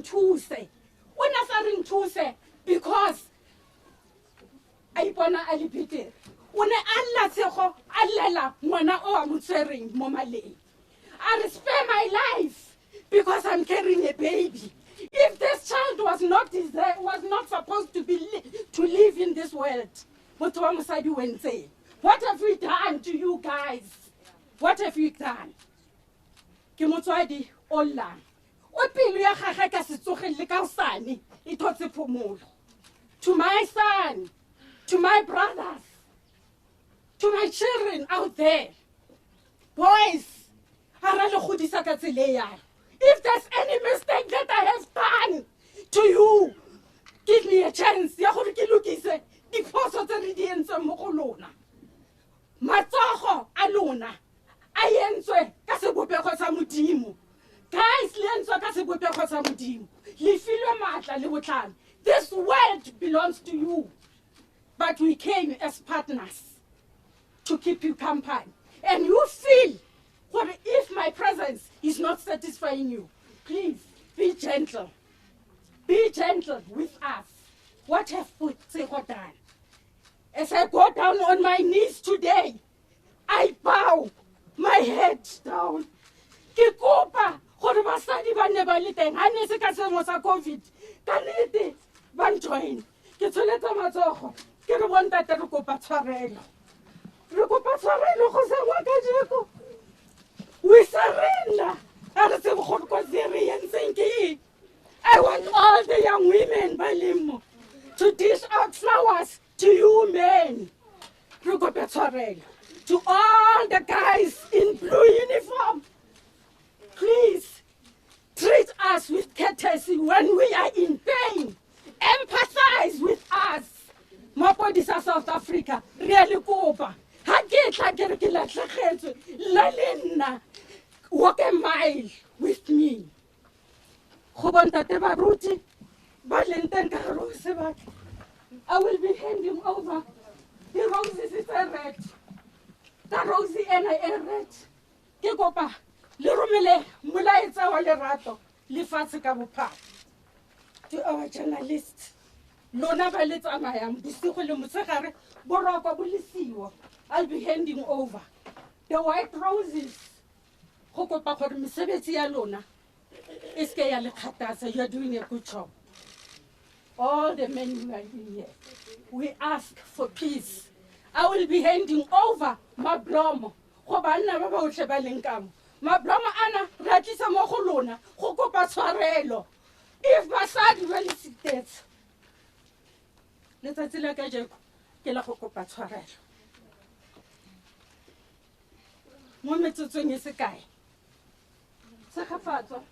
nthuse. Una sa re nthuse because I ipona a le betere. O ne a lla tsego a llela ngwana o a mo tshwereng mo maleng. I spare my life because I'm carrying a baby. If this child was not supposed to live in this world, what have we done to you guys? What have we done? Ke motswadi o llang. O pelo ya gagwe ka se tsogelle ka osane e thotse phomolo. To my son, to my brothers, to my children out there, boys, if there's any mistake that I have done to you, give me a chance. Matsogo a lona a yentswe ka sebopego sa Modimo. Guys, le yentswe ka sebopego sa Modimo. Le filwe matla le botlhale. This world belongs to you. But we came as partners to keep you company. And you feel that if my presence is not satisfying you, please be gentle. Be gentle with us. What have Tshegofatso done? As I go down on my knees today, I bow my head down. Ke kopa gore basadi ba ne ba le teng ha ne se ka seemo sa COVID ka nnete ba njoin. Ke tsholetsa matsogo ke re bontate re kopa tshwarelo. Re kopa tshwarelo go se wa ka jeko. We surrender. I want all the young women Balimo to dish out flowers to you men. To all the guys in blue uniform, please treat us with courtesy when we are in pain. Empathize with us. Mapodisa South Africa, really kopa. Walk a mile with me. I will be handing over the roses. It's a red. The rosy and a red. Ke kopa le romele molaetsa wa lerato le fatshe ka bophara. To our journalists, lona ba le tsamayang bosigo le motshegare boroko bo lesiwa. I'll be handing over the white roses. Go kopa gore mesebetsi ya lona e se ya le kgatasa. You're doing a good job. All the men who are in here, we ask for peace. I will be handing over mablomo go banna ba ba otlhe ba leng kamo. Mablomo ana ra tlisa mo go lona go kopa tshwarelo. If basadi ba le sitetse letsatsi la ka jeko ke la go kopa tshwarelo. Mo metsotsong e se kae Tshegofatso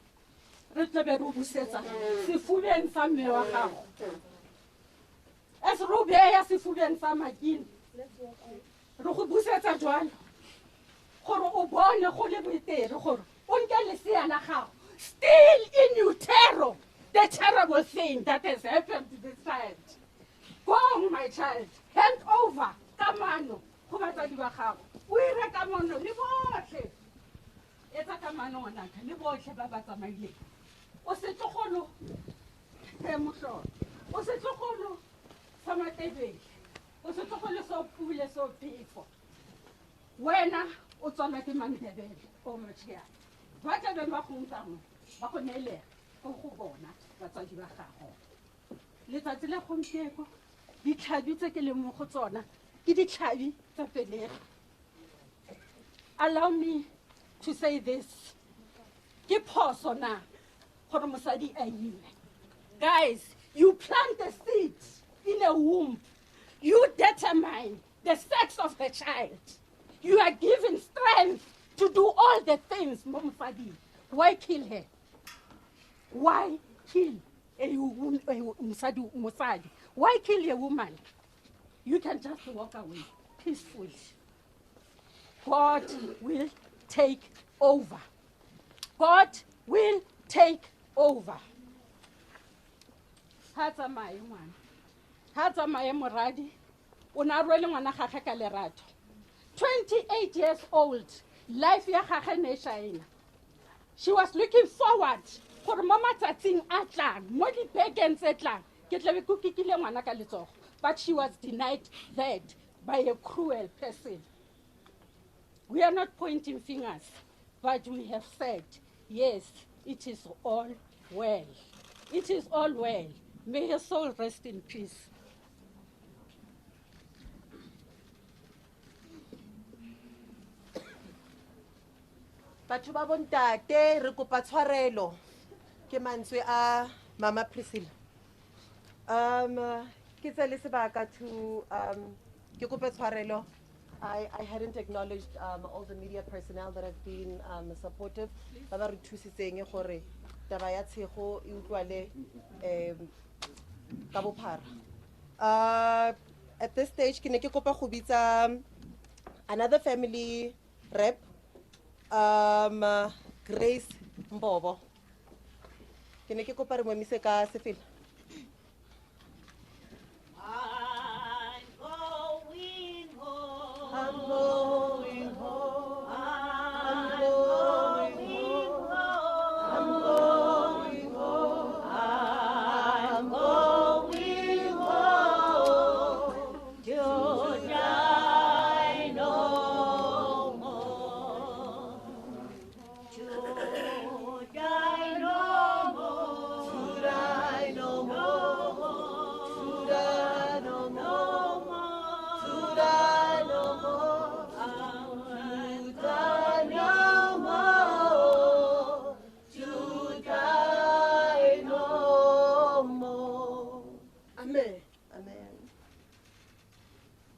re tla be re busetsa sefubeng sa mme wa gago. Es ro beya sefubeng sa Makini. Re go busetsa jwalo gore o bone go le betere gore o nke lesea la gago. Still in utero, the terrible thing that has happened to this child. Go, my child, hand over kamano go batsadi ba gago. O ire kamano le botlhe. Etsa kamano ngwana ka le botlhe ba ba tsamaileng. O se tlogolo e motlholo. O se tlogolo sa Matebele. O se tlogolo so Pule so Phefo. Wena o tswana ke Mandebele o motšhea. Ba tla be ba go ntamo ba go neelega go go bona batsadi ba gago. Letsatsi la gompieko ditlhabi tse ke leng mo go tsona ke ditlhabi tsa pelegi. Allow me to say this. Ke phoso na gore mosadi a ime. Guys, you plant a seed in a womb. You determine the sex of the child. You are given strength to do all the things, Momfadi. Why kill her? Why kill a musadi? Why kill a woman? You can just walk away peacefully. God will take over. God will take over. Hatsa mai ngwana. Hatsa mai moradi. Ona rwele ngwana gagwe ka lerato. 28 years old. Life ya gagwe ne shaina. She was looking forward gore mo matsatsing a tlang mo dibekeng tse tlang ke tlabe ke kikile ngwana ka letsogo, but she was denied that by a cruel person. We are not pointing fingers, but we have said, yes, it is all well. It is all well. May her soul rest in peace. Batho ba bontate re kopa tshwarelo ke mantswe a Mama Priscilla. Ke tse le sebaka to ke kopa tshwarelo. I hadn't acknowledged all the media personnel that have been supportive. Ba ba re thusitseng gore taba ya Tshego e utlwale ka bophara. At this stage ke ne ke kopa go bitsa another family rep, Grace Mbobo. Ke ne ke kopa re mo emise ka sefela. I'm going home. I'm going home. I'm going home. I'm going home. To die no more. To die no more. To die no more. To die no more. To die no more. To die no more. To die no more. Amen. Amen.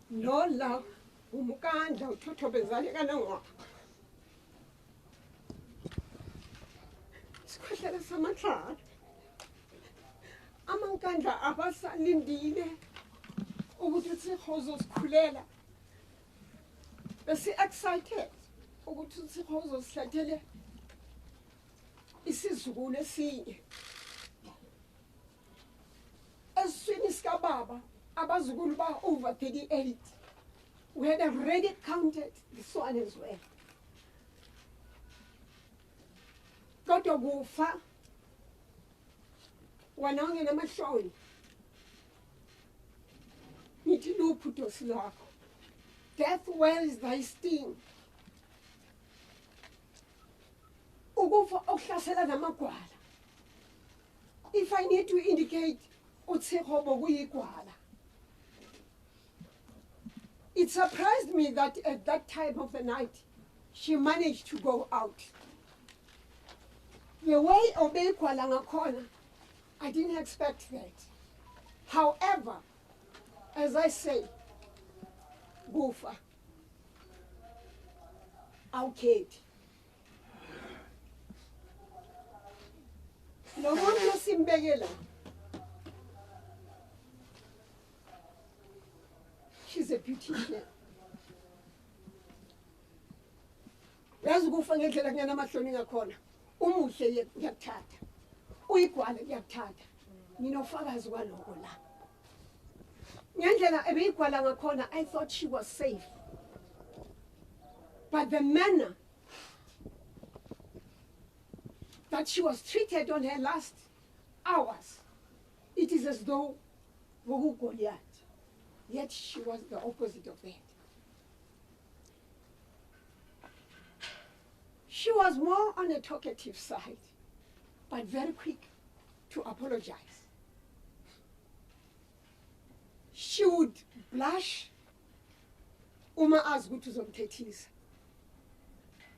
No love, umukanda uthotobezane kanongwa. Sikhohlela samahlala. Amankandla abasalindile ukuthi Tshegofatso sikhulela. Bese excited ukuthi Tshegofatso sihlathele isizukulu esinye. Eswini sikababa abazukulu ba over 38. We had already counted this one as well. Kodwa kufa wena ungenamahloni. Nithi luphi udosi lwakho. Death, where is thy sting? Ukufa okuhlasela namagwala. If I need to indicate uTshegofatso kuyigwala. It surprised me that at that time of the night, she managed to go out. The way obeyigwala ngakhona, I didn't expect that. However, as I say, kufa awukhethi. Lo muntu losimbekela, she's a beautician. Yazi kufa ngendlela kungena amahloni ngakhona. Umuhle yakuthatha. Uyigwala yakuthatha. Ninofakazi kwaloko la. Ngendlela ebeyigwala ngakhona, I thought she was safe. But the manner that she was treated on her last hours, it is as though Goliath. Yet she was the opposite of that. She was more on a talkative side, but very quick to apologize. She would blush uma azi ukuthi uzomthethisa.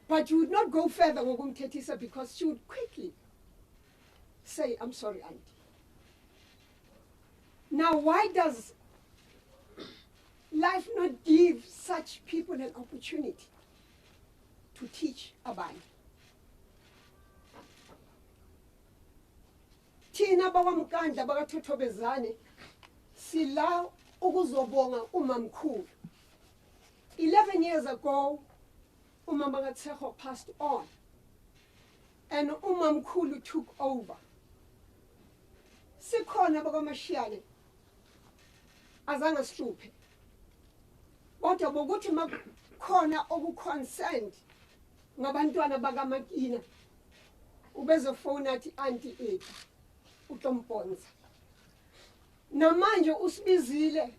But you would not go further ngokumthethisa because she would quickly say, I'm sorry, auntie. Now, why does life not give such people an opportunity to teach abanye? Thina bakwamkandla bakathothobezane sila ukuzobonga umamkhulu. 11 years ago, Umama Tshegofatso passed on, and umamkhulu took over. Sikhona bakwaMashiyane azange sihluphe. Kodwa bokuthi makhona okuconcerned ngabantwana bakaMakina, ubezofona athi anti ethu utomponza namanje usibizile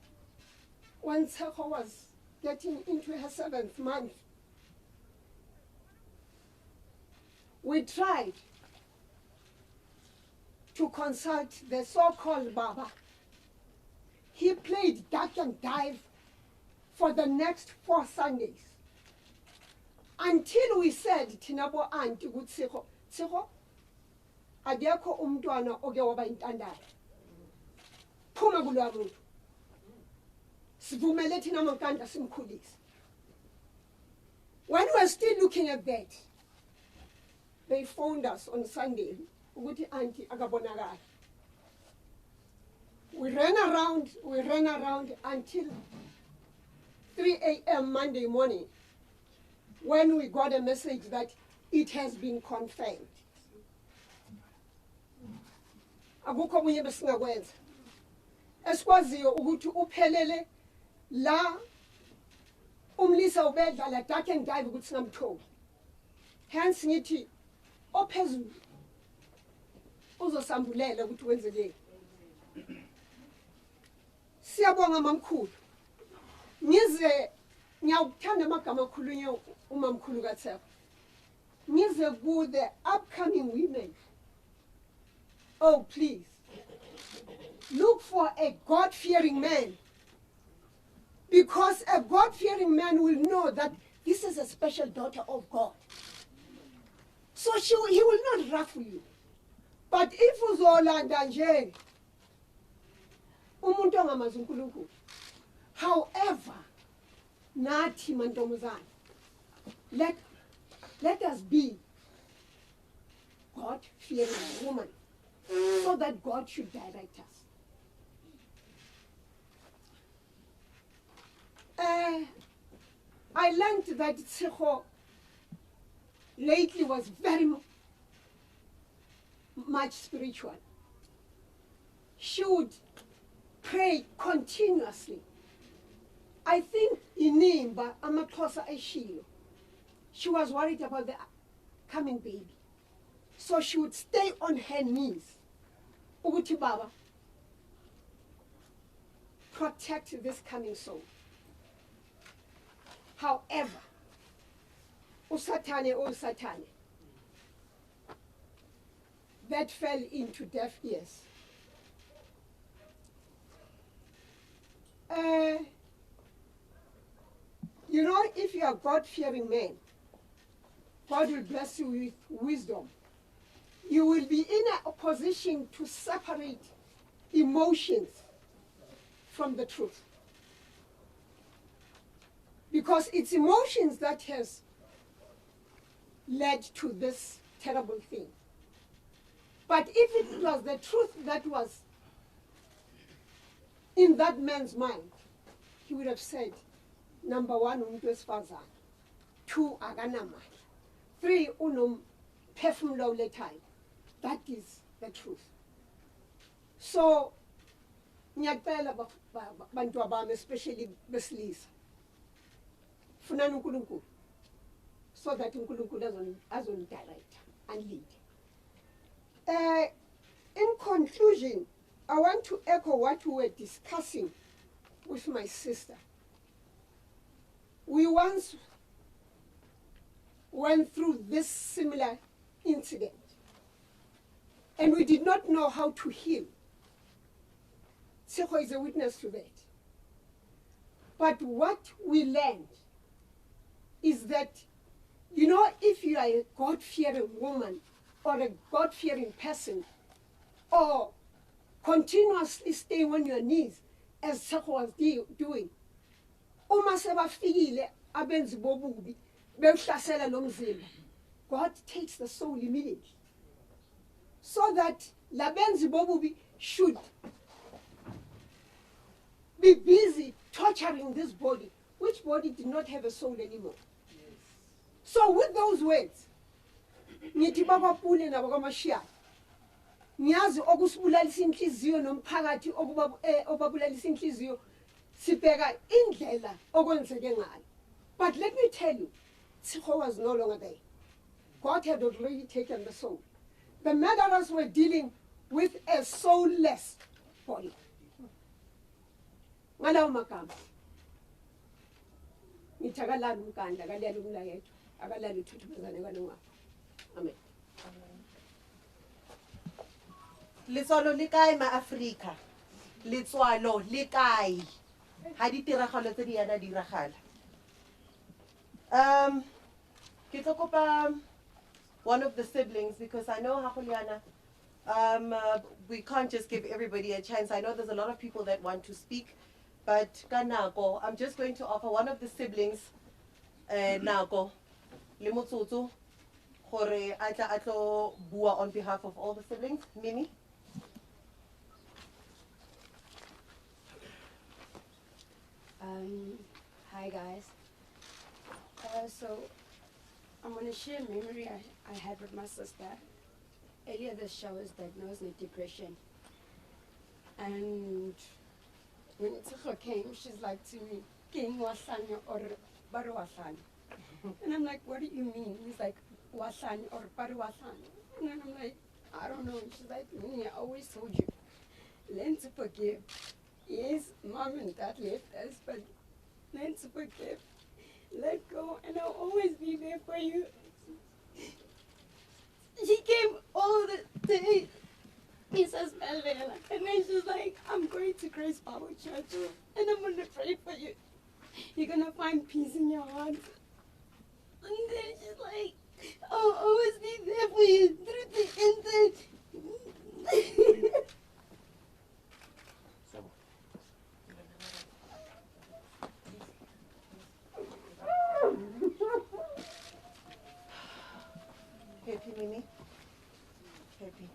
when Tshegofatso was getting into her 7th month. We tried to consult the so-called Baba. He played duck and dive for the next 4 Sundays. Until we said, Tinabo Auntie would say, Tshegofatso, adiakho umntwana oke waba intandane. Phuma kuloya muntu. Sivumele thina mankanda simkhulise. When we were still looking at that, they phoned us on Sunday. Ukuthi auntie akabonakala. We ran around until 3 a.m. Monday morning when we got a message that it has been confirmed. Akukho okunye besingakwenza. Esikwaziyo ukuthi uphelele la umlisa ubedlala duck and dive ukuthi singamtholi. Hence ngithi ophezulu uzosambulela ukuthi wenzele. Siyabonga mamkhulu. Ngize ngiyawuthanda amagama akhulunywe umamkhulu kaTshegofatso. Ngize ku the upcoming women. Oh please. Look for a God-fearing man. Because a God-fearing man will know that this is a special daughter of God. So he will not ruffle you. But if uzolanda nje umuntu ongamazi uNkulunkulu, however, nathi mantombazana, let us be God-fearing women, so that God should direct us. I learned that Tshegofatso lately was very much spiritual. She would pray continuously. I think Inimba Amakhosa Eshilo, she was worried about the coming baby. So she would stay on her knees. Uguti Baba, protect this coming soul. However, Usatane, that fell into deaf ears. You know, if you are a God-fearing man, God will bless you with wisdom. You will be in a position to separate emotions from the truth. Because it's emotions that has led to this terrible thing. But if it was the truth that was in that man's mind, he would have said, number 1, umuntu wesifazane, 2, akanamali, 3, unomphefumulo olethayo. That is the truth. So, ngiyacela bantu abami, especially besilisa, funani uNkulunkulu, so that uNkulunkulu azonidirect and lead. In conclusion, I want to echo what we were discussing with my sister. We once went through this similar incident, and we did not know how to heal. Tshegofatso is a witness to that. But what we learned is that, you know, if you are a God-fearing woman or a God-fearing person, or continuously stay on your knees, as Tshegofatso was doing, uma sebafikile abenzi bobubi bewuhlasela lo mzimba, God takes the soul immediately, so that labenzi bobubi should be busy torturing this body, which body did not have a soul anymore. Yes. So with those words, ngithi bakwaPule nabakwaMashiyane, ngiyazi okusibulalisa inhliziyo nomphakathi obabulalisa inhliziyo sibheka indlela okwenzeke ngayo. But let me tell you, Tshegofatso was no longer there. God had already taken the soul. The murderers were dealing with a soulless body. Ngalawo magama. Ngithi akalali umkanda, akalali umlayethu, akalali uthuthumezane kwanongapha. Amen. Letswalo le kae ma-Afrika? Letswalo le kae? Ha ditiragalo tse di yana di diragala. Ke tlo kopa one of the siblings, because I know Hakuliana, we can't just give everybody a chance. I know there's a lot of people that want to speak, but Kanako, I'm just going to offer one of the siblings, Nako, Limutsutsu, Hore Atlo Bua on behalf of all the siblings. Mimi? Hi guys. So I'm going to share a memory I had with my sister. Earlier this show was diagnosed with depression. And when Tshegofatso came, she's like to me, King Wasanya or Baru Wasanya. And I'm like, what do you mean? He's like, Wasanya or Baru Wasanya. And then I'm like, I don't know. And she's like, I always told you, learn to forgive. Yes, mom and dad left us, but learn to forgive. Let go, and I'll always be there for you. She came all the day, Mrs. Malvela, and then she's like, I'm going to Grace Bible Church, and I'm going to pray for you. You're going to find peace in your heart. And then she's like, I'll always be there for you through the end. Happy, Mimi? Happy.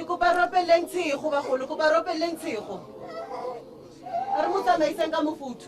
Ko ba ropeleng tshego ba golo, ko ba ropeleng tshego. A re mo tsamaiseng ka mofutu.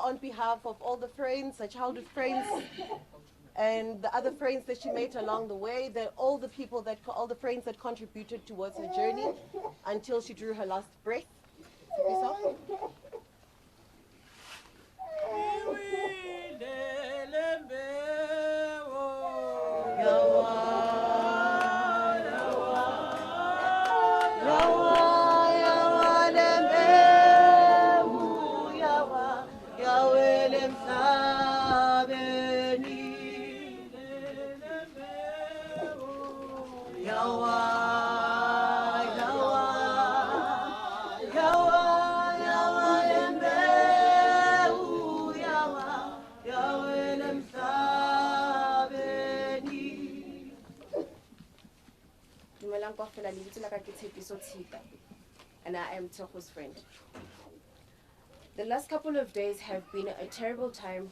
On behalf of all the friends, the childhood friends, and the other friends that she made along the way, all the friends that contributed towards her journey until she drew her last breath. And I am Tshego's friend. The last couple of days have been a terrible time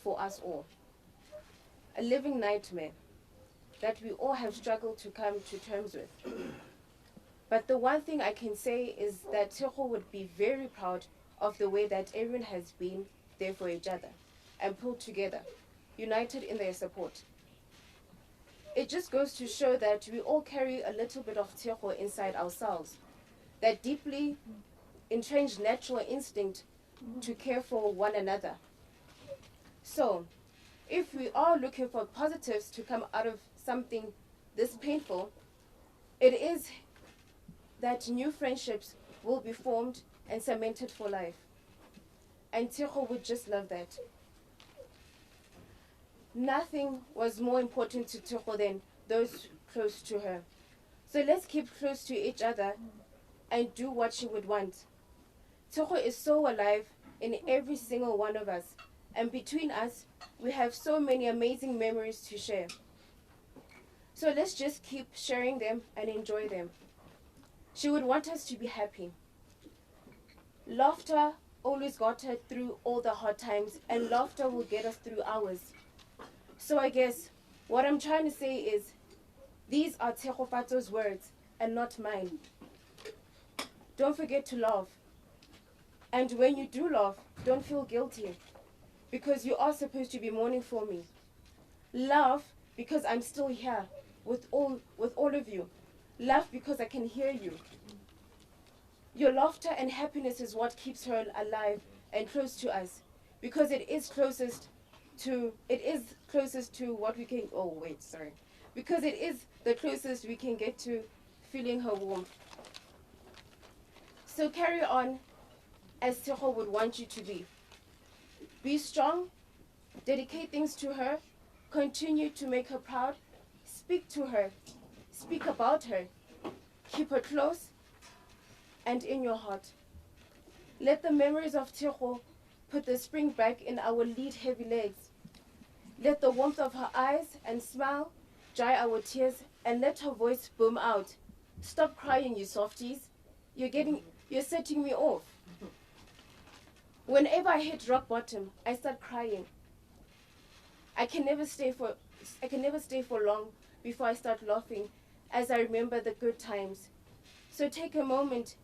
for us all. A living nightmare that we all have struggled to come to terms with. But the one thing I can say is that Tshegofatso would be very proud of the way that everyone has been there for each other and pulled together, united in their support. it just goes to show that we all carry a little bit of Tshegofatso inside ourselves, that deeply entrenched natural instinct to care for one another. So, if we are looking for positives to come out of something this painful, it is that new friendships will be formed and cemented for life. And Tshegofatso would just love that. Nothing was more important to Tshegofatso than those close to her. So let's keep close to each other and do what she would want. Tshegofatso is so alive in every single one of us, and between us, we have so many amazing memories to share. So let's just keep sharing them and enjoy them. She would want us to be happy. Laughter always got her through all the hard times, and laughter will get us through ours. So I guess what I'm trying to say is, these are Tshegofatso's words and not mine. Don't forget to laugh. And when you do laugh, don't feel guilty, because you are supposed to be mourning for me. Laugh because I'm still here with all of you. Laugh because I can hear you. Your laughter and happiness is what keeps her alive and close to us, because it is closest to what we can, because it is the closest we can get to feeling her warmth. So carry on as Tshegofatso would want you to be. Be strong, dedicate things to her, continue to make her proud, speak to her, speak about her, keep her close and in your heart. Let the memories of Tshegofatso put the spring back in our lead-heavy legs. Let the warmth of her eyes and smile dry our tears, and let her voice boom out. Stop crying, you softies. You're setting me off. Whenever I hit rock bottom, I start crying. I can never stay for long before I start laughing as I remember the good times. So take a moment,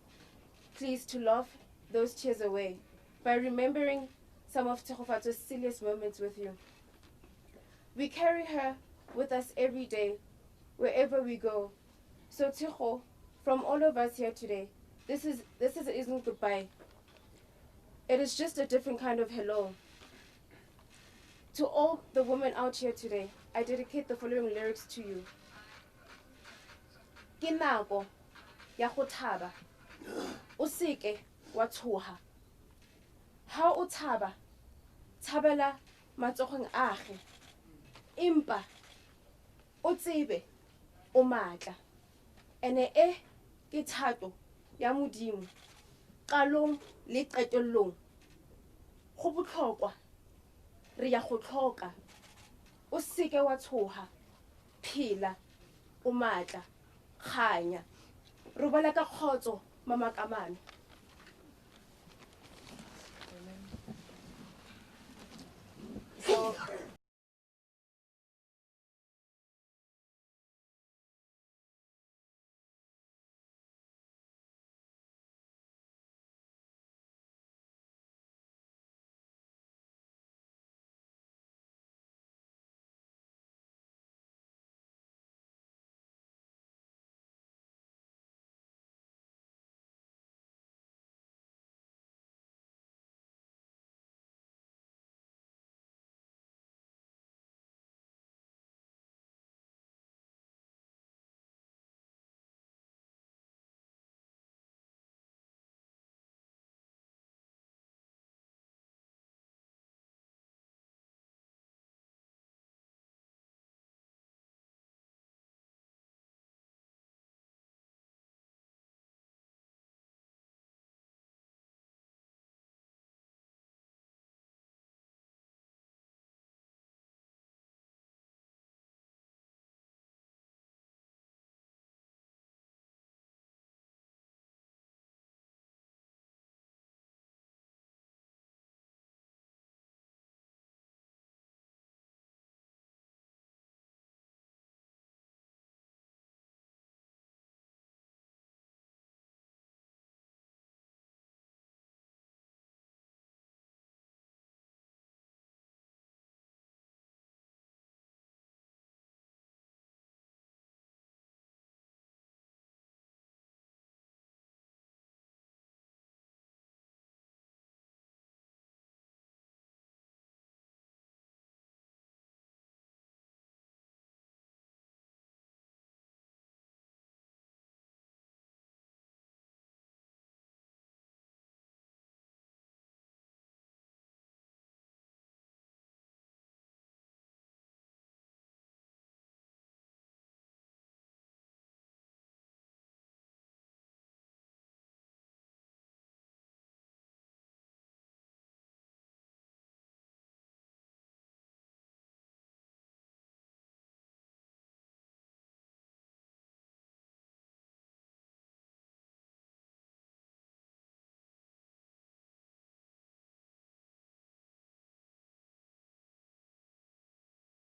please, to laugh those tears away by remembering some of Tshegofatso's silliest moments with you. We carry her with us every day, wherever we go. So Tshegofatso, from all of us here today, this isn't goodbye. It is just a different kind of hello. To all the women out here today, I dedicate the following lyrics to you. Ke nako ya go thaba, o seke wa tshoga. Ha o thaba, thabela matsogong age. Impa o tsebe o matla. Ene ke thato ya Modimo, qalong le qetellong. Go botlhokwa, re ya go tlhoka. O seke wa tshoga, phela o matla, kganya. Robala ka kgotso, Mama Kamano. So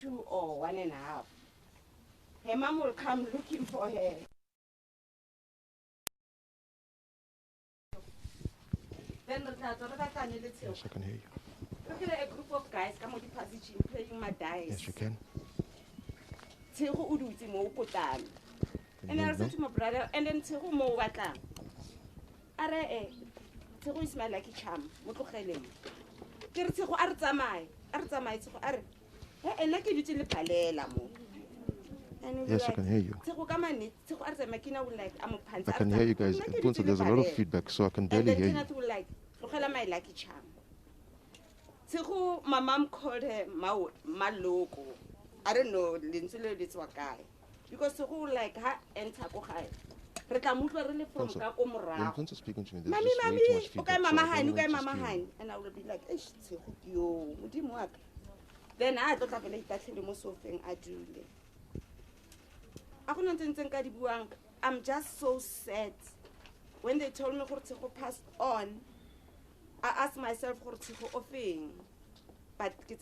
2 or 1.5. Her mom will come looking for her. Then Yes, I can hear you. look at a group of guys come on the passage playing my dice. Yes, you can. Tshegofatso o dutse mo potang. And I No, said to my brother, and then Tshegofatso mo batlang. Are Tshegofatso is my lucky charm. Mo tlogeleng. Ke re Tshegofatso a re tsamaye. Tshegofatso a re he nna ke dutse le phalela mo. Yes, I can hear you. I can hear you guys. There's a lot of feedback, so I can barely hear you. My lucky charm. My mom called her Maloko. I don't know, because like her enter go high. Also, when it comes to speaking to me, there's Mommy, just way too much feedback. So Mama I Hein, don't know Mama what to Hein. And I will be like, yo, then I don't have like that thing I do. I'm just so sad. When they told me to pass on, I asked myself to offing, but I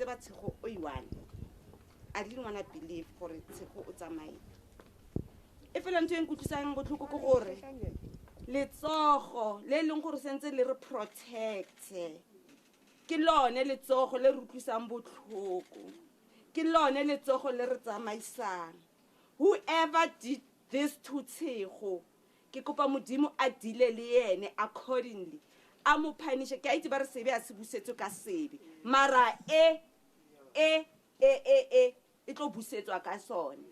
didn't want to believe for it to my. If I don't think it's saying what let's all le leng gore sentse le re protect ke lone le tsogo le rutlwisang botlhoko ke lone le tsogo le re tsamaisang. Whoever did this to Tshego ke kopa modimo a dile le ene accordingly a mo punish ke a itse ba re sebe a se busetso ka sebe mara e tlo busetswa ka sone.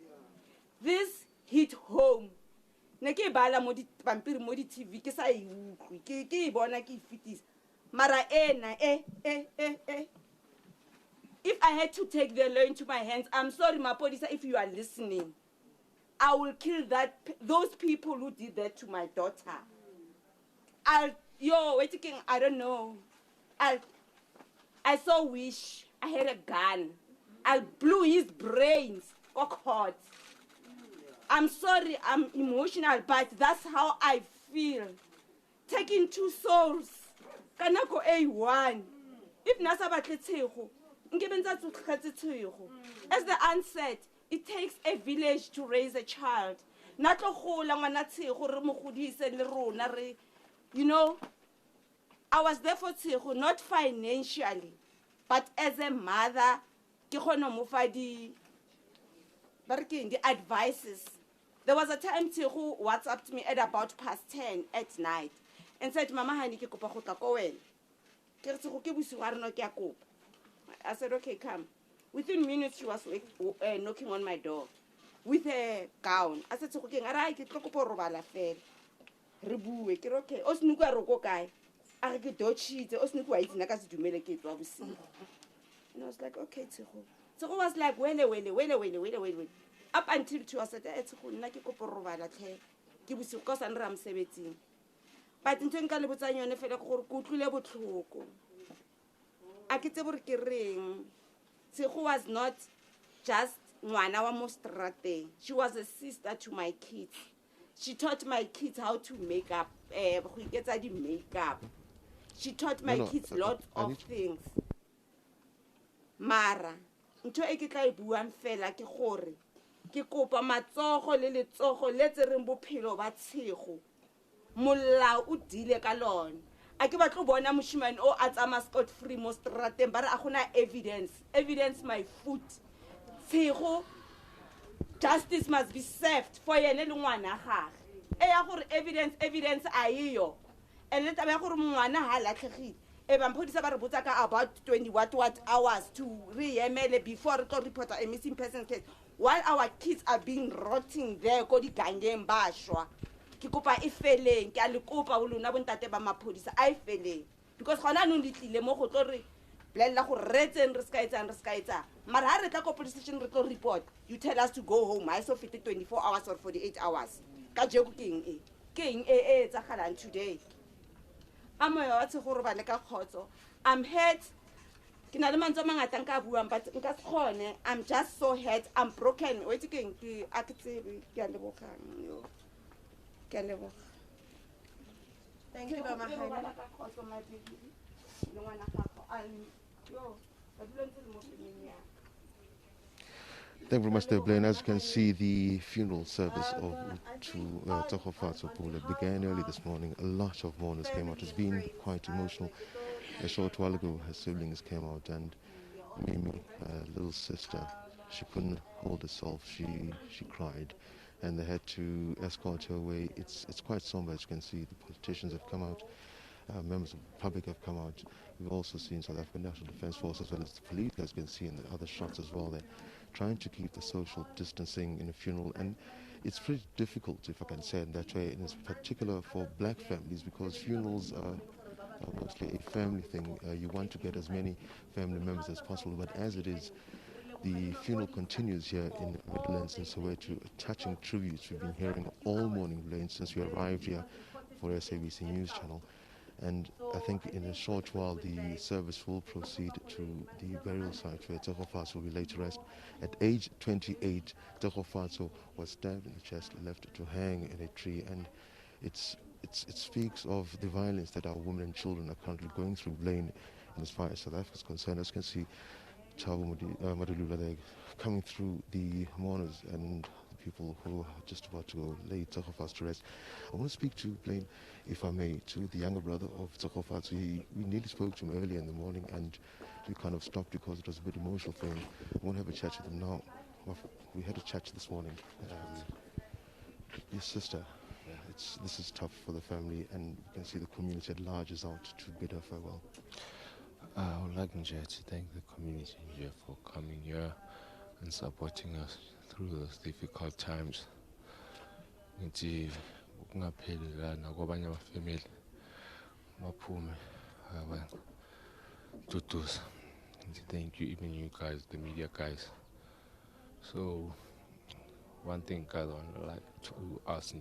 This hit home ne ke bala mo di pampiri mo di TV ke sa e utlwi ke bona ke fitisa mara ena if I had to take the law into my hands, I'm sorry Mapodisa, if you are listening, I will kill those people who did that to my daughter. I don't know. I so wish I had a gun. I blew his brains. Oh God. I'm sorry, I'm emotional, but that's how I feel. Taking 2 souls. Kanako A1. If nasa batle Tshego, ngibenza tsukhetse Tshego. As the aunt said, it takes a village to raise a child. Natlo gola ngwana Tshego re mo godise le rona re, you know, I was there for Tshego, not financially, but as a mother, ke khona mo fa di advices. There was a time Tshego WhatsApped me at about 10:30 at night and said, Mama Hani ke kopa go tla ko wena. Ke re Tshego ke bosigo a re no ke a kopa. I said, okay, come. Within minutes, she was knocking on my door with a gown. I said, Tshego ke eng? A re ke tlo kopa robala fela. Re bue ke re okay. O snuku a roko kae? A re ke dochitse, o snuku wa itse nna ka se dumele ke tswa bosigo. And I was like, okay, Tshego. Tshego was like, wele. Up until 2 I said, Tshego nna ke kopa robala tle. Ke bosigo ka sa nra mosebetsing. But ntwe nka le botsang yone fela go gore ke utlwile botlhoko. A ke tsebe gore ke reng. Tshego was not just ngwana wa mo strateng. She was a sister to my kids. She taught my kids how to make up, go iketsa di makeup. She taught my kids lots of things. Mara, ntho e ke tla e buang fela ke gore ke kopa matsogo le letsogo le tsereng bophelo ba Tshego. Molao o dile ka lone. A ke batlo bona moshimane o a tsama scot free mo strateng ba re a gona evidence my foot. Tshego, justice must be served for yene le ngwana gage. E ya gore evidence a yo. And let ba gore ngwana ha latlhegile. E ba mphodisa ba re botsa ka about 20 what hours to re-emele before re tlo report a missing person case. While our kids are being rotting there ko di gangeng ba shwa. Ke kopa e feleng ke a le kopa o lona bontate ba maphodisa a e feleng because gona no litlile mo go tlo re blella go retseng re ska etsa mara ha re tla ko police station re tlo report you tell us to go home I so fit 24 hours or 48 hours ka jeko ke eng e tsagalang today amoya wa Tshego re ba le ka khotso I'm hurt ke na le mantso mangata nka buang but nka sekgone I'm just so hurt I'm broken wait ke eng ke a ke tsebe ke a lebogang yo. Thank you, Mama Hani. Thank you very much there, Blaine. As you can see, the funeral service of Tshegofatso Pule began early this morning. A lot of mourners came out. It's been quite emotional. A short while ago, her siblings came out, and Mimi, little sister, she couldn't hold herself. She cried, and they had to escort her away. It's quite somber, as you can see. The politicians have come out. Members of the public have come out. We've also seen South African National Defence Force as well as the police, as you can see in the other shots as well. They're trying to keep the social distancing in a funeral, and it's pretty difficult, if I can say it that way, and it's particular for black families, because funerals are mostly a family thing. You want to get as many family members as possible, but as it is, the funeral continues here in the Midlands in Soweto, touching tributes we've been hearing all morning, Blaine, since we arrived here for SABC News Channel. And I think in a short while the service will proceed to the burial site where Tshegofatso will be laid to rest. At age 28, Tshegofatso was stabbed in the chest, left to hang in a tree, and it speaks of the violence that our women and children are currently going through, Blaine, in as far as South Africa is concerned. As you can see, Thabo Madulula there coming through the mourners and people who are just about to go lay Tshegofatso to rest. I want to speak to Blaine, if I may, to the younger brother of Tshegofatso. We nearly spoke to him earlier in the morning, and we kind of stopped because it was a bit emotional for him. I want to have a chat with him now. We had a chat this morning. Your sister, this is tough for the family, and you can see the community at large is out to bid her farewell. I would like to thank the community here for coming here and supporting us through those difficult times. Ngithi kungapheli lana kwabanye abafamily baphume abaduduza. Thank you, even you guys, the media guys. So one thing I would like to ask,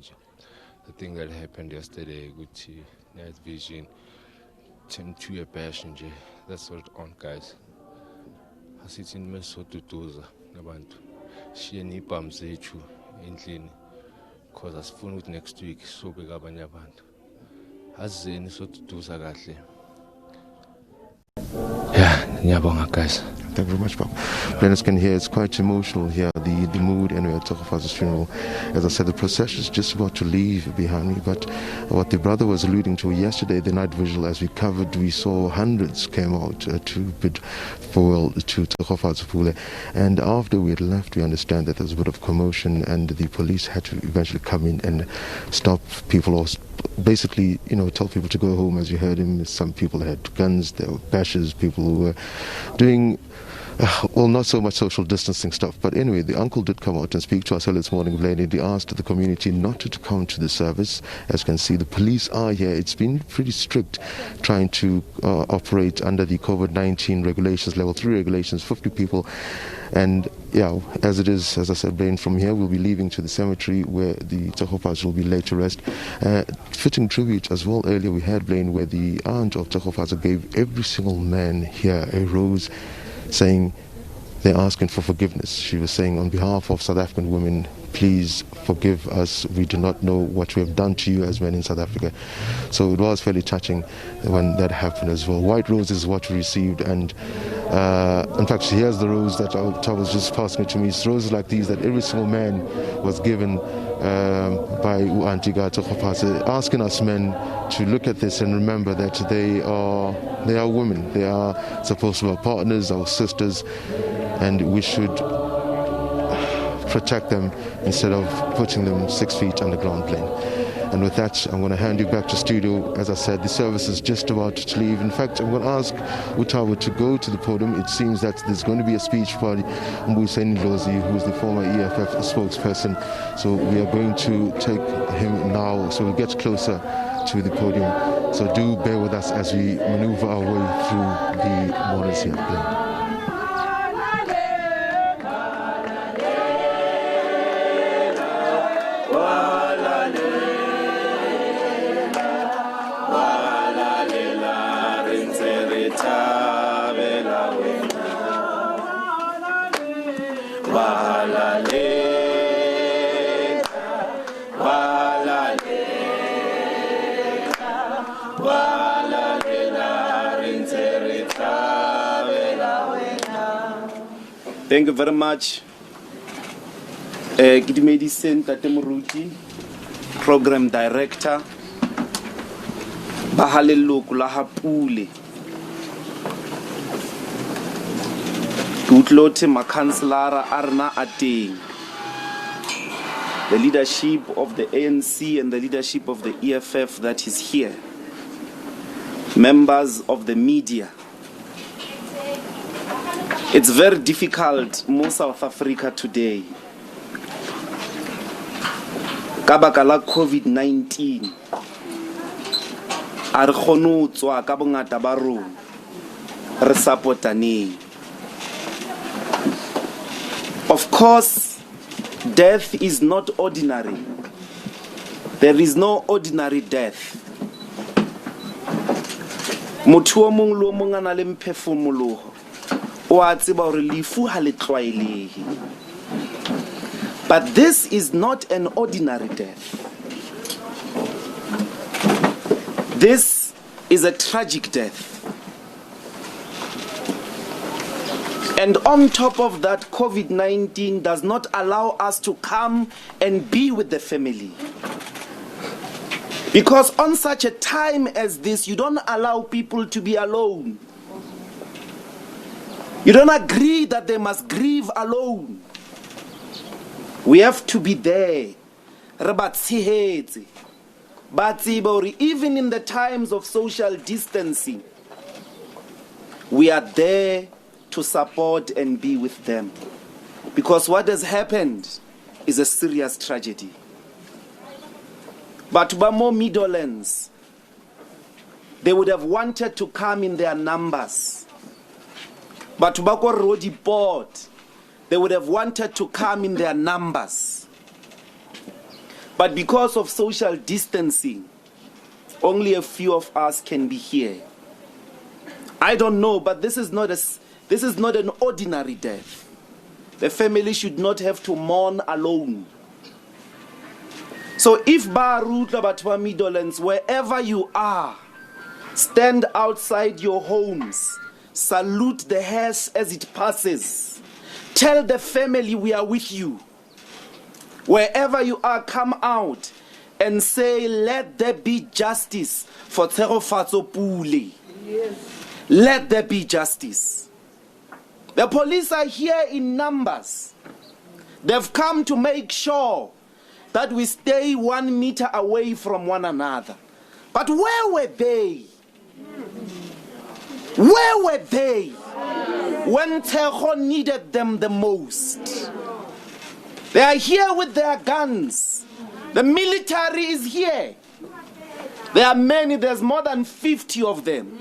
the thing that happened yesterday with Night Vision, 10-2 passion, that's what on, guys. Asithi nimesoduduza nabantu shiye nibhamu zethu endlini because asifuna ukuthi next week sobeka abanye abantu. Azeni soduduza kahle. Yeah, ngiyabonga, guys. Thank you very much, Bob. Learners can hear it's quite emotional here, the mood anyway at Tshegofatso's funeral. As I said, the procession is just about to leave behind me, but what the brother was alluding to yesterday, the night vigil, as we covered, we saw hundreds came out to bid farewell to Tshegofatso Pule. And after we had left, we understand that there was a bit of commotion, and the police had to eventually come in and stop people, or basically, tell people to go home. As you heard him, some people had guns, there were bashes, people who were doing well, not so much social distancing stuff. But anyway, the uncle did come out and speak to us earlier this morning, Blaine. He asked the community not to come to the service. As you can see, the police are here. It's been pretty strict trying to operate under the COVID-19 regulations, level 3 regulations, 50 people. And yeah, as it is, as I said, Blaine, from here we'll be leaving to the cemetery where the Tshegofatso will be laid to rest. Fitting tribute as well, earlier we had, Blaine, where the aunt of Tshegofatso gave every single man here a rose, saying they're asking for forgiveness. She was saying, on behalf of South African women, please forgive us. We do not know what we have done to you as men in South Africa. So it was fairly touching when that happened as well. White roses is what we received, and in fact, here's the rose that I was just passing it to me. It's roses like these that every single man was given by Antiga Tshegofatso, asking us men to look at this and remember that they are women. They are supposed to be our partners, our sisters, and we should protect them instead of putting them 6 feet underground, Blaine. And with that, I'm going to hand you back to studio. As I said, the service is just about to leave. In fact, I'm going to ask Utawa to go to the podium. It seems that there's going to be a speech by Mbuyiseni Dlozi, who's the former EFF spokesperson. So we are going to take him now, so we'll get closer to the podium. So do bear with us as we maneuver our way through the mourners here, Blaine. Thank you very much. Ke dumedise Ntate Moruti, Program Director, ba ha leloko la ha Pule. Ke utlwa hothwe makhanselara a rena a teng. The leadership of the ANC and the leadership of the EFF that is here. Members of the media. It's very difficult in South Africa today. Ka baka la COVID-19. A re kgone ho tswa ka bongata ba rona. Re supportaneng. Of course, death is not ordinary. There is no ordinary death. Motho o mong le o mong a na le mphefumoloho. O a tseba hore lefu ha le tlwaelehe. But this is not an ordinary death. This is a tragic death. And on top of that, COVID-19 does not allow us to come and be with the family. Because on such a time as this, you don't allow people to be alone. You don't agree that they must grieve alone. We have to be there. But even in the times of social distancing, we are there to support and be with them. Because what has happened is a serious tragedy. But Bamo Midlands, they would have wanted to come in their numbers. But Bako Roodepoort, they would have wanted to come in their numbers. But because of social distancing, only a few of us can be here. I don't know, but this is not an ordinary death. The family should not have to mourn alone. So if Barutla Batwa Midlands, wherever you are, stand outside your homes, salute the hearse as it passes. Tell the family we are with you. Wherever you are, come out and say, let there be justice for Tshegofatso Pule. Yes. Let there be justice. The police are here in numbers. They've come to make sure that we stay 1 meter away from one another. But where were they? Where were they when Tshegofatso needed them the most? They are here with their guns. The military is here. There are many, there's more than 50 of them.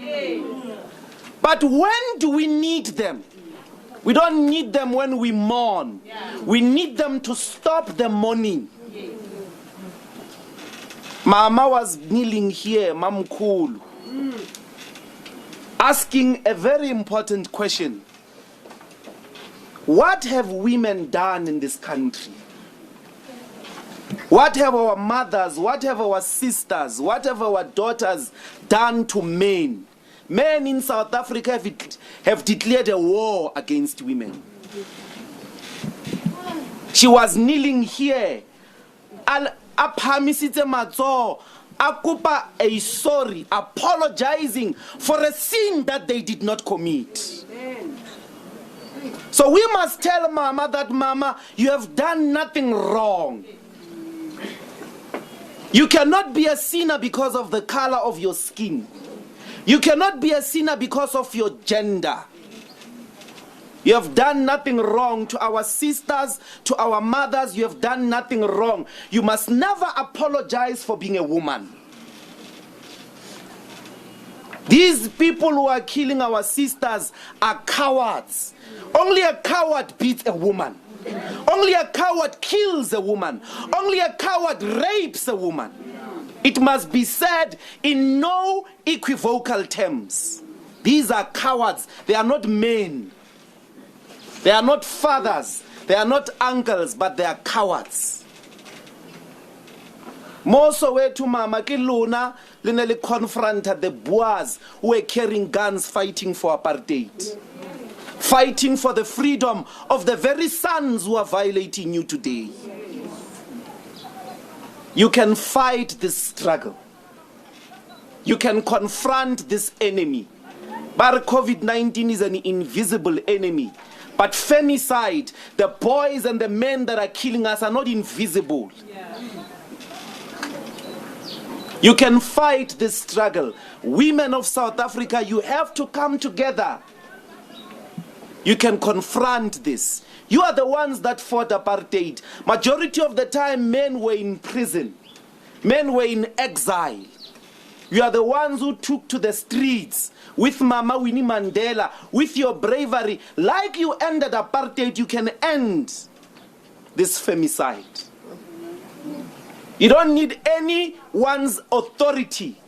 But when do we need them? We don't need them when we mourn. We need them to stop the mourning. Mama was kneeling here, Mamkulu, asking a very important question. What have women done in this country? What have our mothers, what have our sisters, what have our daughters done to men? Men in South Africa have declared a war against women. She was kneeling here. Sorry, apologizing for a sin that they did not commit. So we must tell Mama that, Mama, you have done nothing wrong. You cannot be a sinner because of the color of your skin. You cannot be a sinner because of your gender. You have done nothing wrong to our sisters, to our mothers. You have done nothing wrong. You must never apologize for being a woman. These people who are killing our sisters are cowards. Only a coward beats a woman. Only a coward kills a woman. Only a coward rapes a woman. It must be said in no equivocal terms. These are cowards. They are not men. They are not fathers. They are not uncles, but they are cowards. More Soweto Mama ke lona le ne le confronted the Boers who were carrying guns fighting for apartheid. fighting for the freedom of the very sons who are violating you today. You can fight this struggle. You can confront this enemy. But COVID-19 is an invisible enemy. But femicide, the boys and the men that are killing us are not invisible. You can fight this struggle. Women of South Africa, you have to come together. You can confront this. You are the ones that fought apartheid. Majority of the time, men were in prison. Men were in exile. You are the ones who took to the streets with Mama Winnie Mandela, with your bravery. Like you ended apartheid, you can end this femicide. You don't need anyone's authority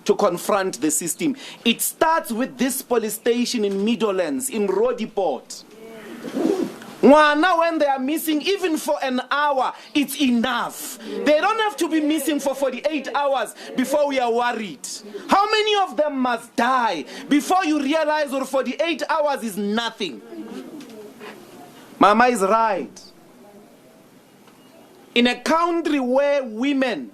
to confront the system. It starts with this police station in Meadowlands, in Roodepoort. Now when they are missing even for an hour, it's enough. They don't have to be missing for 48 hours before we are worried. How many of them must die before you realize that 48 hours is nothing? Mama is right. In a country where women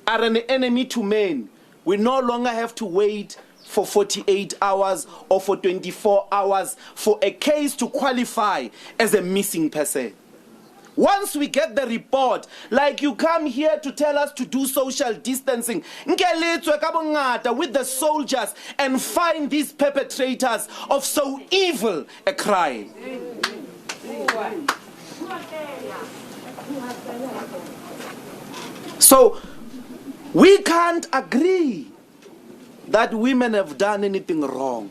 are an enemy to men, we no longer have to wait for 48 hours or for 24 hours for a case to qualify as a missing person. Once we get the report, like you come here to tell us to do social distancing, with the soldiers and find these perpetrators of so evil a crime. So we can't agree that women have done anything wrong.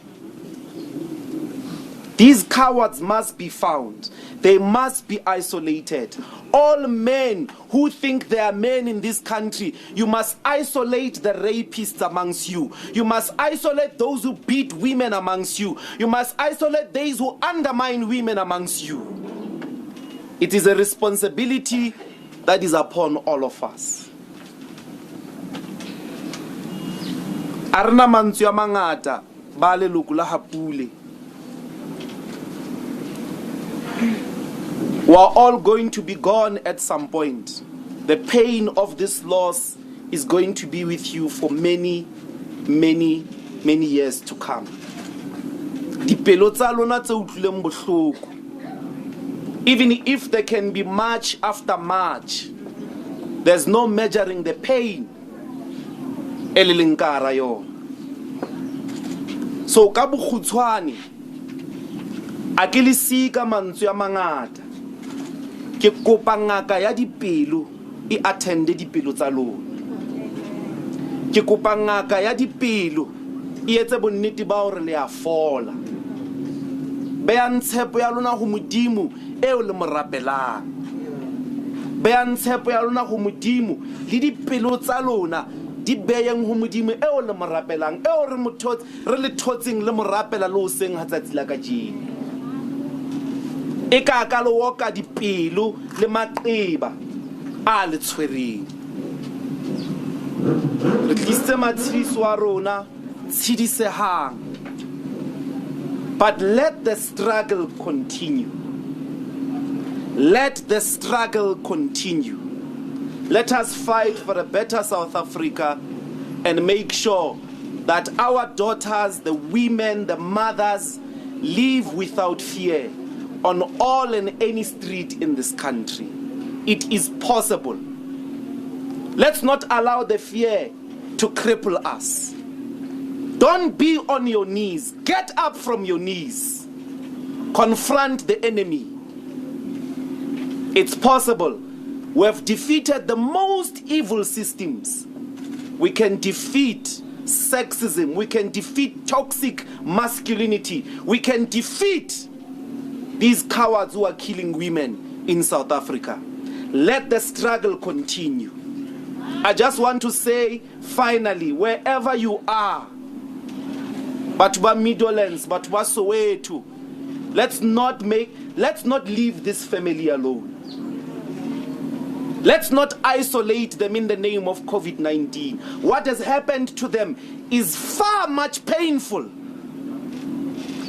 These cowards must be found. They must be isolated. All men who think they are men in this country, you must isolate the rapists amongst you. You must isolate those who beat women amongst you. You must isolate those who undermine women amongst you. It is a responsibility that is upon all of us. Arna mantswe a mangata ba leloko la Pule. We are all going to be gone at some point. The pain of this loss is going to be with you for many, many, many years to come. Dipelo tsa lona tse utlwileng bohloko. Even if there can be march after march, there's no measuring the pain. Elilinkara yo. So ka bokgutshwane a ke le sika mantswe a mangata. Ke kopa ngaka ya dipelo e attende dipelo tsa lona. Ke kopa ngaka ya dipelo e etse bonnete ba hore le a fola. Beya ntshepo ya lona go modimo eo le morapelang. Beya ntshepo ya lona go modimo le dipelo tsa lona di beyeng ho modimo eo le morapelang, eo re le thotseng le morapela le o seng ha tsatsi la kajeno. E ka ka lo woka dipelo le maqeba a le tshwereng. Re tlise matshidiso a rona tshidisehang. But let the struggle continue. Let the struggle continue. Let us fight for a better South Africa and make sure that our daughters, the women, the mothers live without fear on all and any street in this country. It is possible. Let's not allow the fear to cripple us. Don't be on your knees. Get up from your knees. Confront the enemy. It's possible. We have defeated the most evil systems. We can defeat sexism. We can defeat toxic masculinity. We can defeat these cowards who are killing women in South Africa. Let the struggle continue. I just want to say, finally, wherever you are, Batuba Meadowlands, Batuba Soweto, let's not leave this family alone. Let's not isolate them in the name of COVID-19. What has happened to them is far much painful.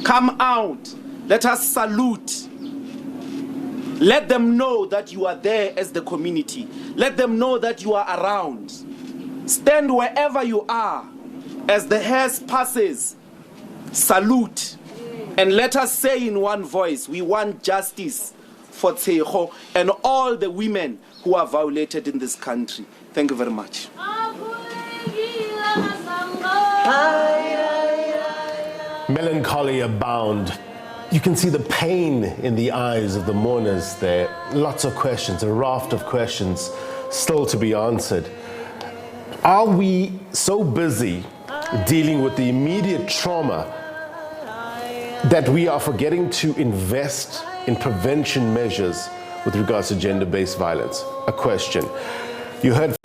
Come out. Let us salute. Let them know that you are there as the community. Let them know that you are around. Stand wherever you are. As the hearse passes, salute. And let us say in one voice, we want justice for Tshego and all the women who are violated in this country. Thank you very much. Melancholy abound. You can see the pain in the eyes of the mourners there. Lots of questions, a raft of questions still to be answered. Are we so busy dealing with the immediate trauma that we are forgetting to invest in prevention measures with regards to gender-based violence? A question. You heard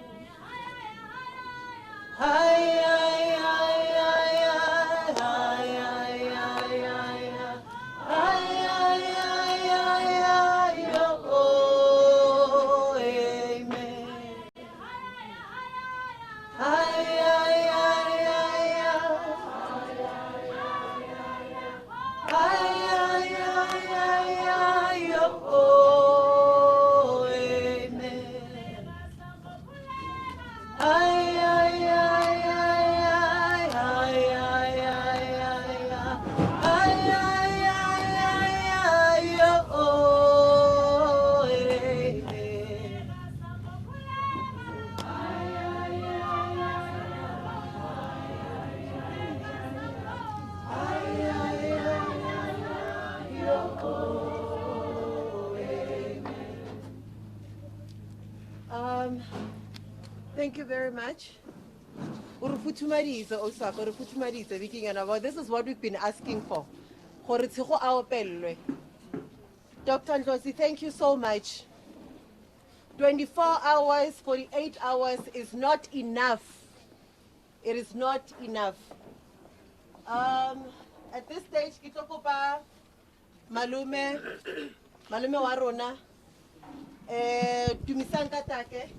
Thank you very much. This is what we've been asking for. Dr. Ndlozi, thank you so much. 24 hours, 48 hours is not enough. It is not enough. At this stage, kitokopa malume warona, tumisanga take.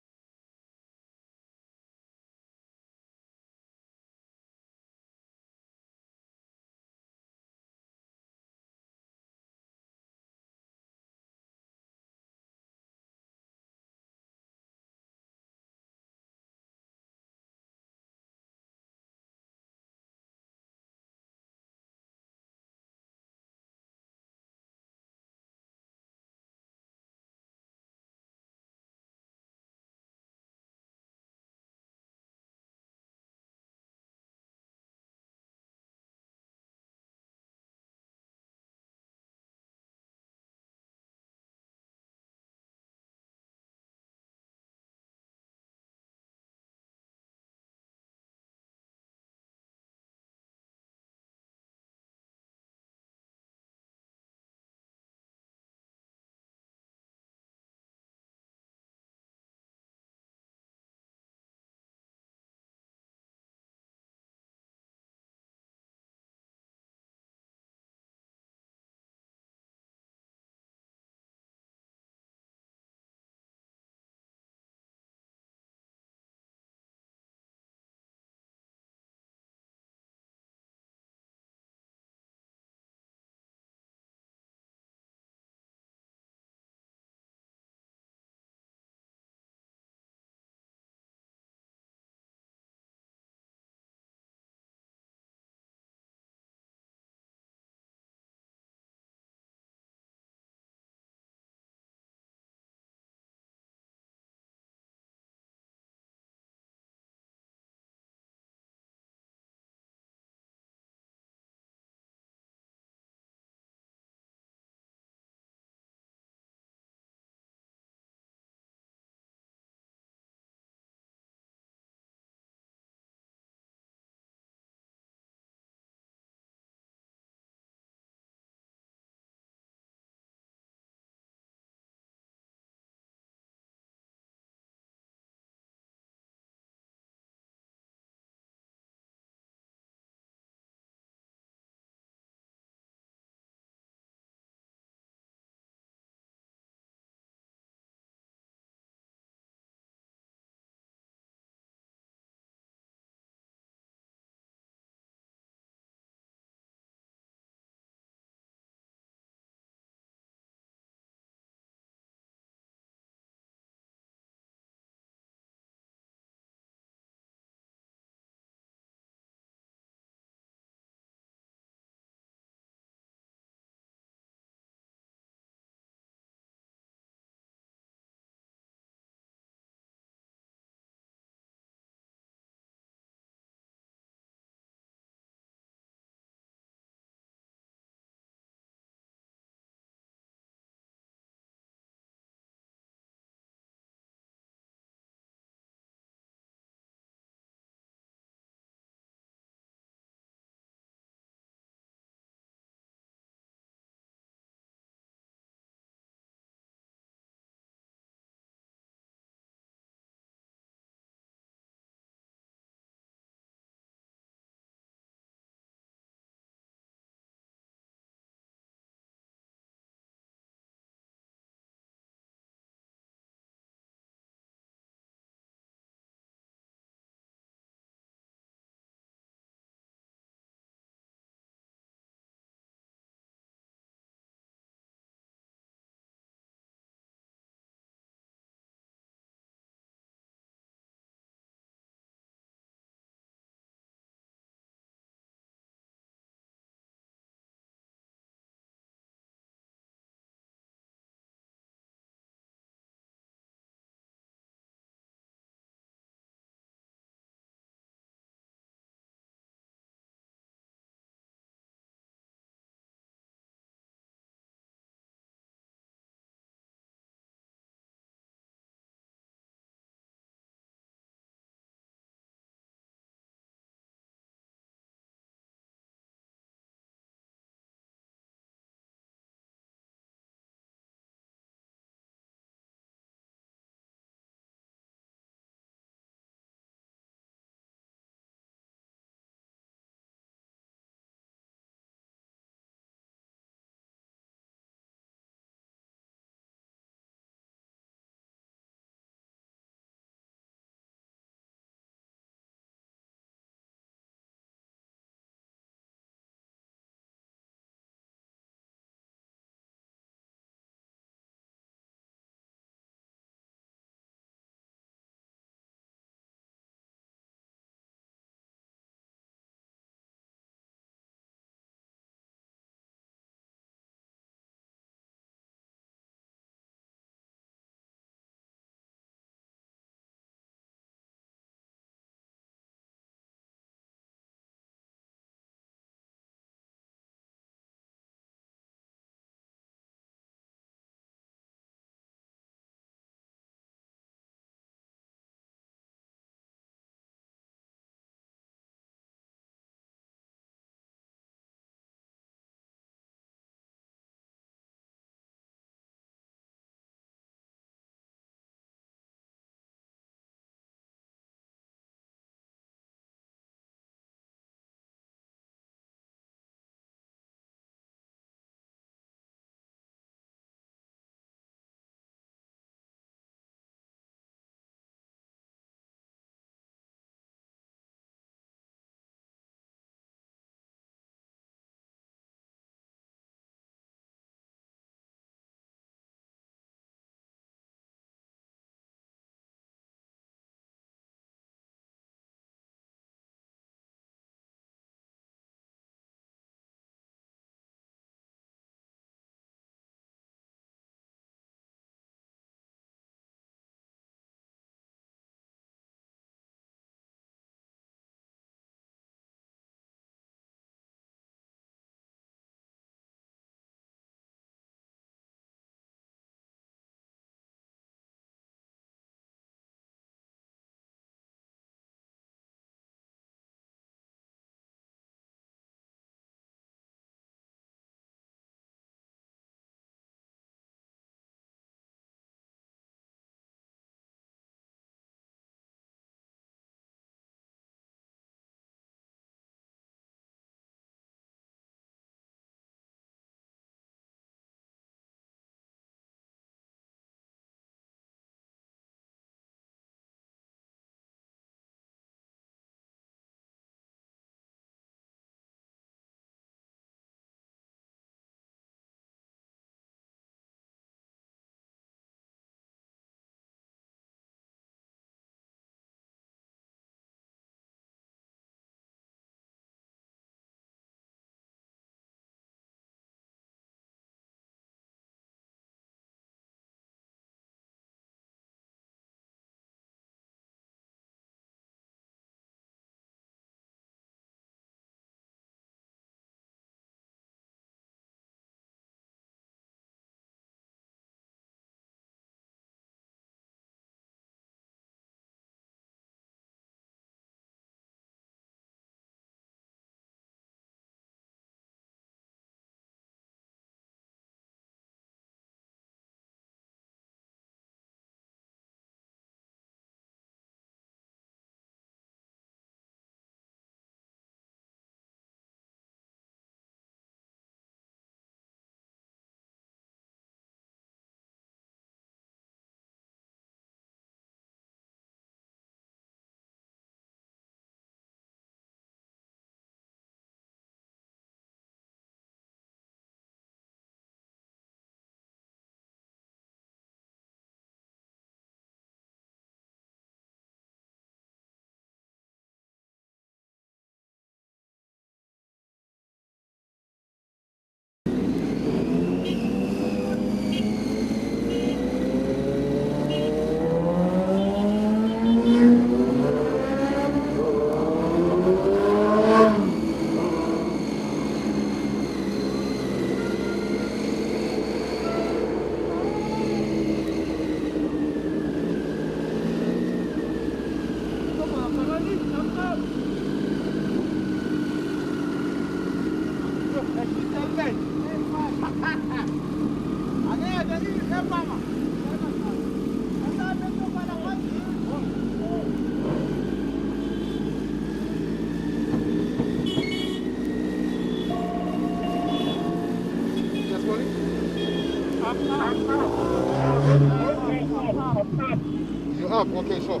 You're up, okay, sure.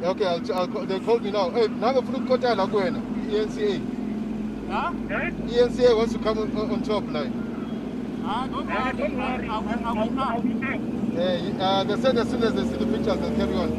Okay, they called me now. Hey, now I'm going to ENCA. Huh? ENCA wants to come on top now. Don't worry, I will up. They said as soon as they see the pictures, they'll carry on.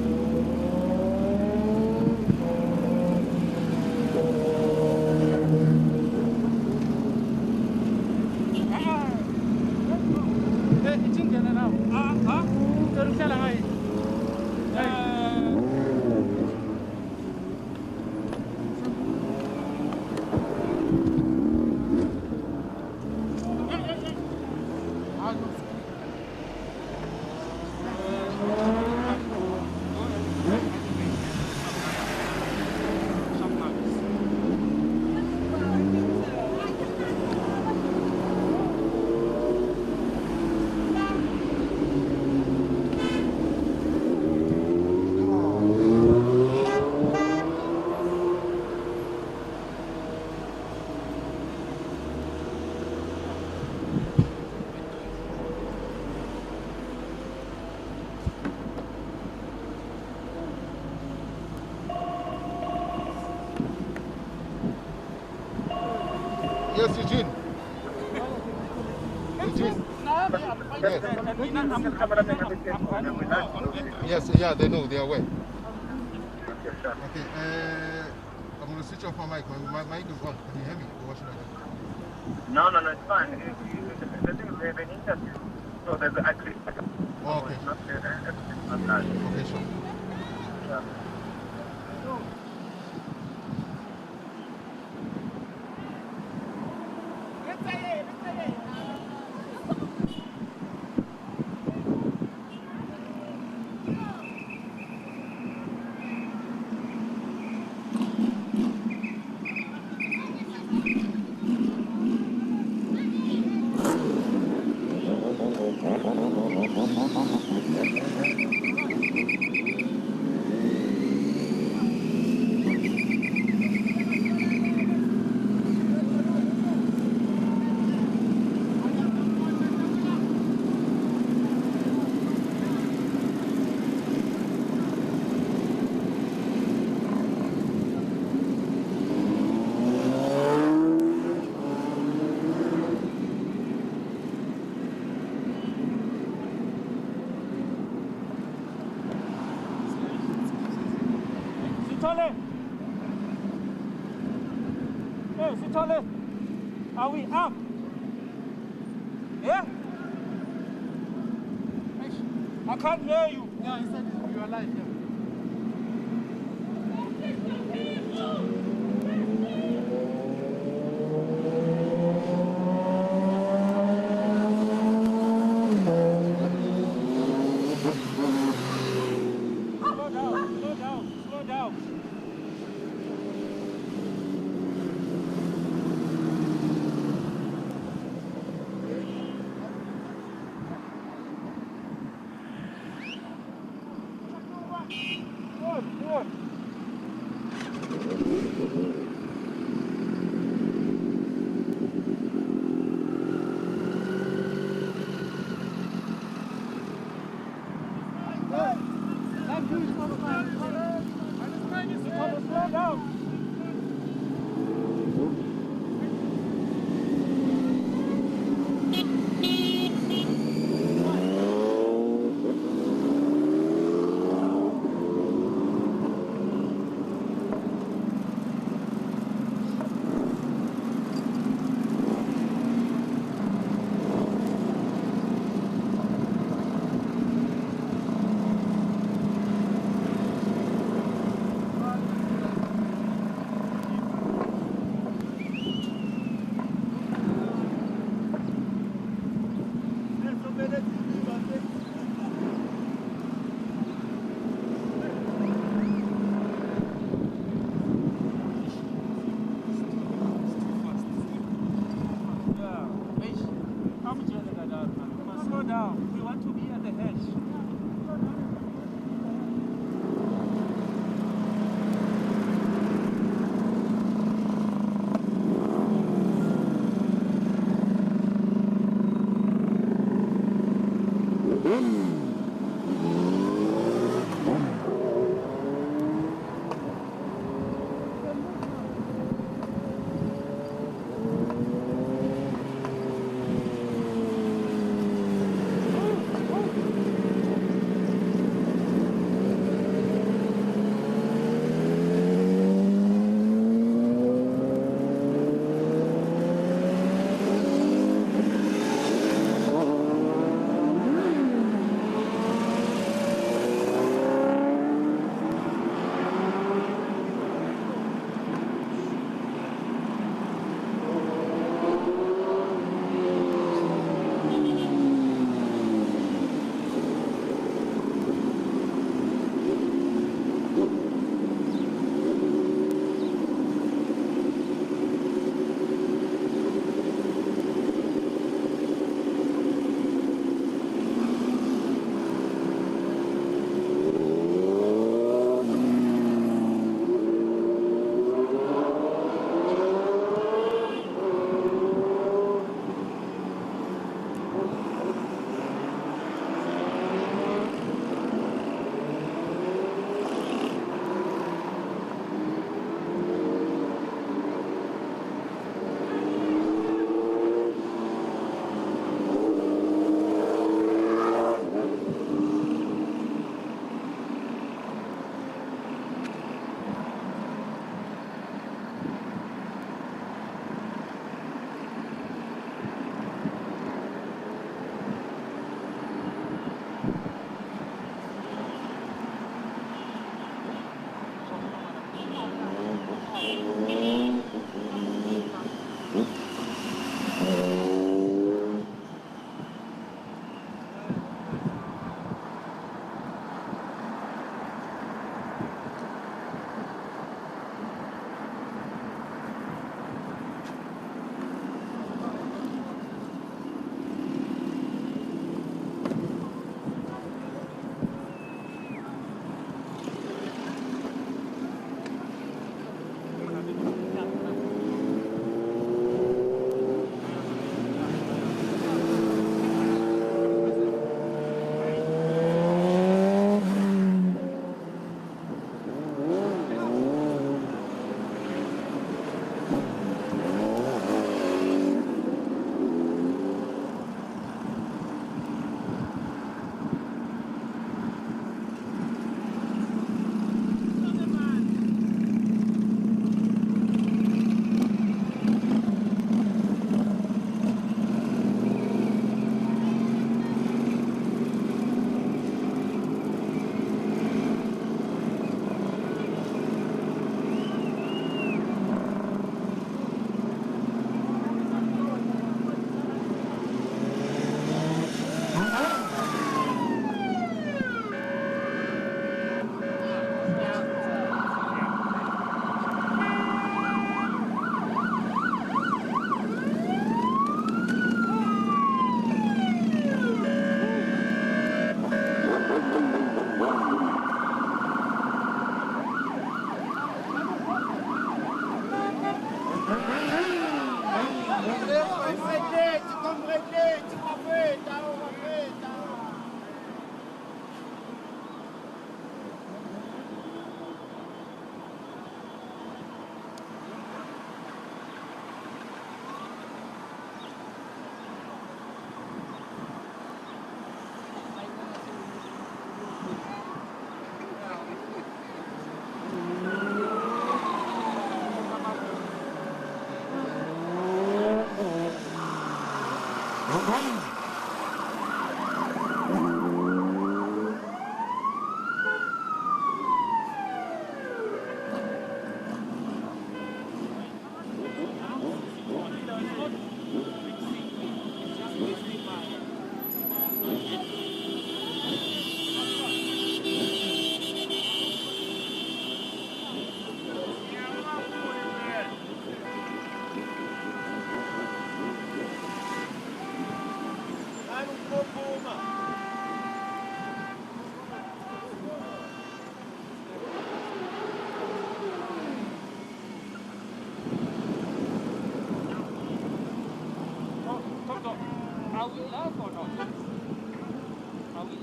Yes, Eugene. Eugene. Yes, yeah, they know, they are aware. Okay, I'm going to switch off my mic. My mic is on. Can you hear me? Or what should I do? No, it's fine. The thing is, we have an interview. So there's actually... Oh, okay. Not that. Okay, sure. Yeah. Are we up? Yeah? I can't hear you. Yeah, he said you are live. Yeah. Slow down. down. We want to be at the hedge.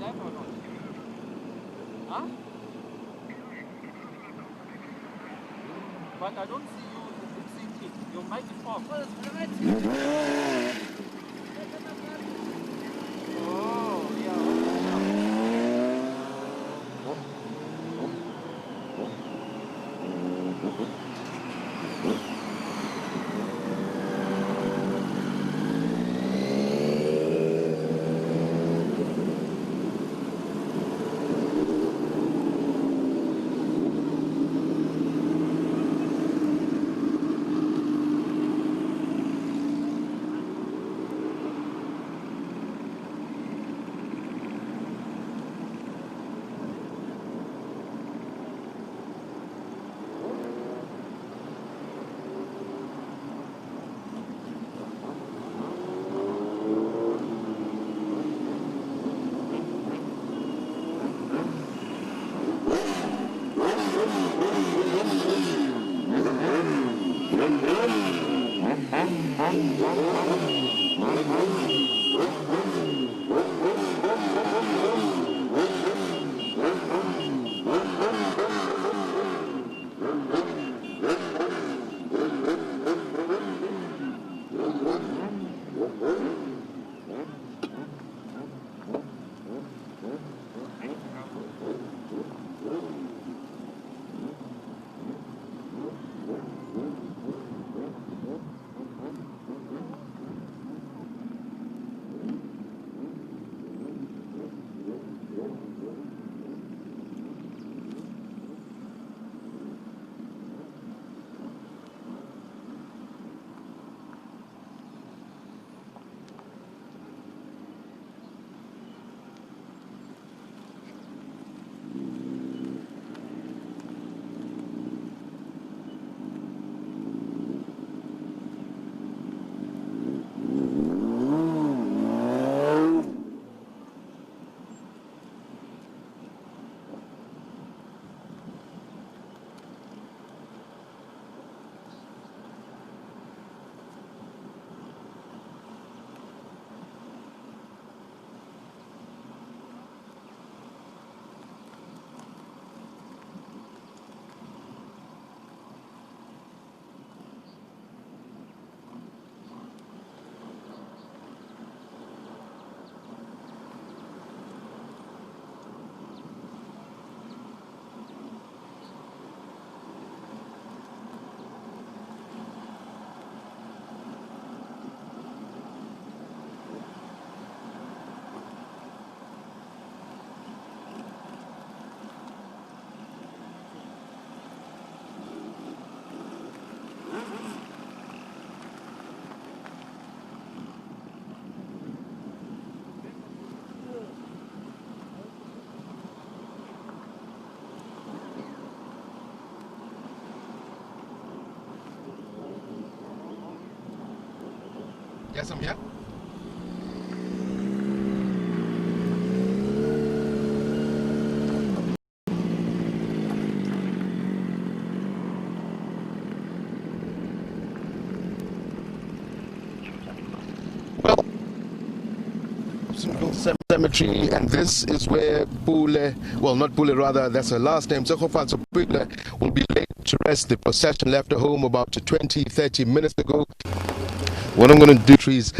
live or not? Huh? But I don't see you singing. Your mic is off. Oh, Yes, I'm here. Cemetery, and this is where Pule, well, not Pule, rather, that's her last name, Tshegofatso Pule, will be laid to rest. The procession left her home about 20-30 minutes ago. What I'm going to do is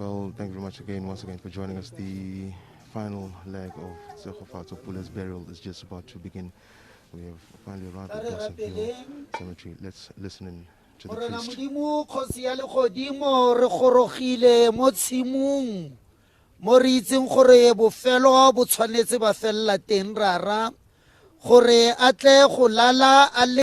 Well, thank you very much once again for joining us. The final leg of Tshegofatso Pule's burial is just about to begin. We have finally arrived at Blossom Hill Cemetery. Let's listen in to the priest. Mo re itseng gore bofelo bo tshwanetse ba fella teng rara gore a tle go lala a le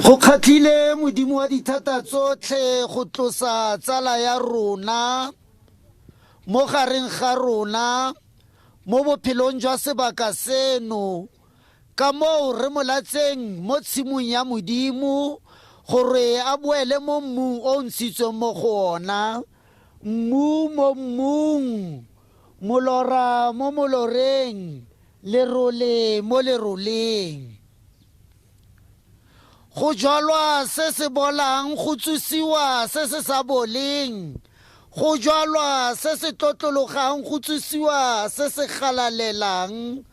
go khatlile modimo wa dithata tsotlhe go tlosa tsala ya rona mo gareng ga rona mo bophelong jwa sebaka seno ka moo re molatseng mo tshimong ya modimo gore a boele mo mmung o ntshitsweng mo go ona, mmu mo mmung, molora mo moloreng, lerole mo leroleng. Go jalwa se se bolang, go tsusiwa se se sa boleng. Go jalwa se se totlologang, go tsusiwa se se galalelang.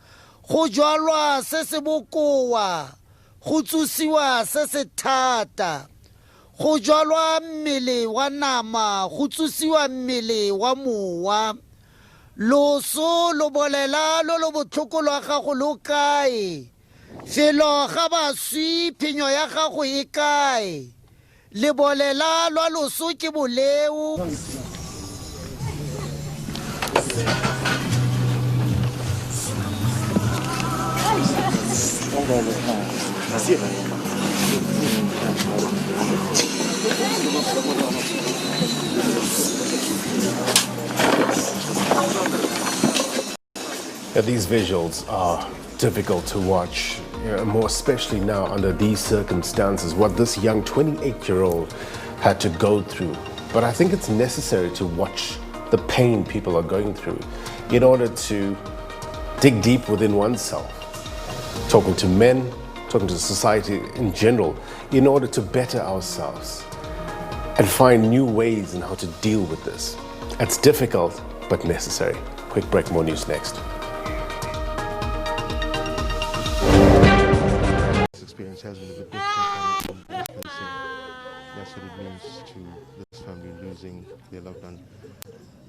Go jalwa se se bokoa, go tsusiwa se se thata. Go jalwa mmele wa nama, go tsusiwa mmele wa mowa. Loso lo bolela lo lo botlhoko lwa gago lo kae? Felo ga baswi phenyo ya gago e kae? Lebolela lwa loso ke boleu. These visuals are difficult to watch, more especially now under these circumstances, what this young 28-year-old had to go through. But I think it's necessary to watch the pain people are going through in order to dig deep within oneself, talking to men, talking to society in general, in order to better ourselves and find new ways in how to deal with this. It's difficult, but necessary. Quick break, more news next. This experience has been a bit different. That's what it means to this family losing their loved one.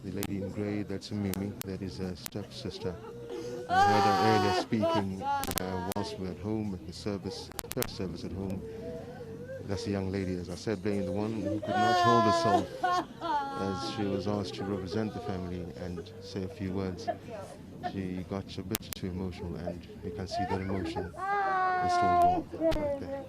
The lady in grey, that's a Mimi, that is a stepsister. We heard her earlier speaking whilst we were at home, at the church service at home. That's the young lady, as I said, being the one who could not hold herself as she was asked to represent the family and say a few words. She got a bit too emotional, and you can see that emotion is still raw right there.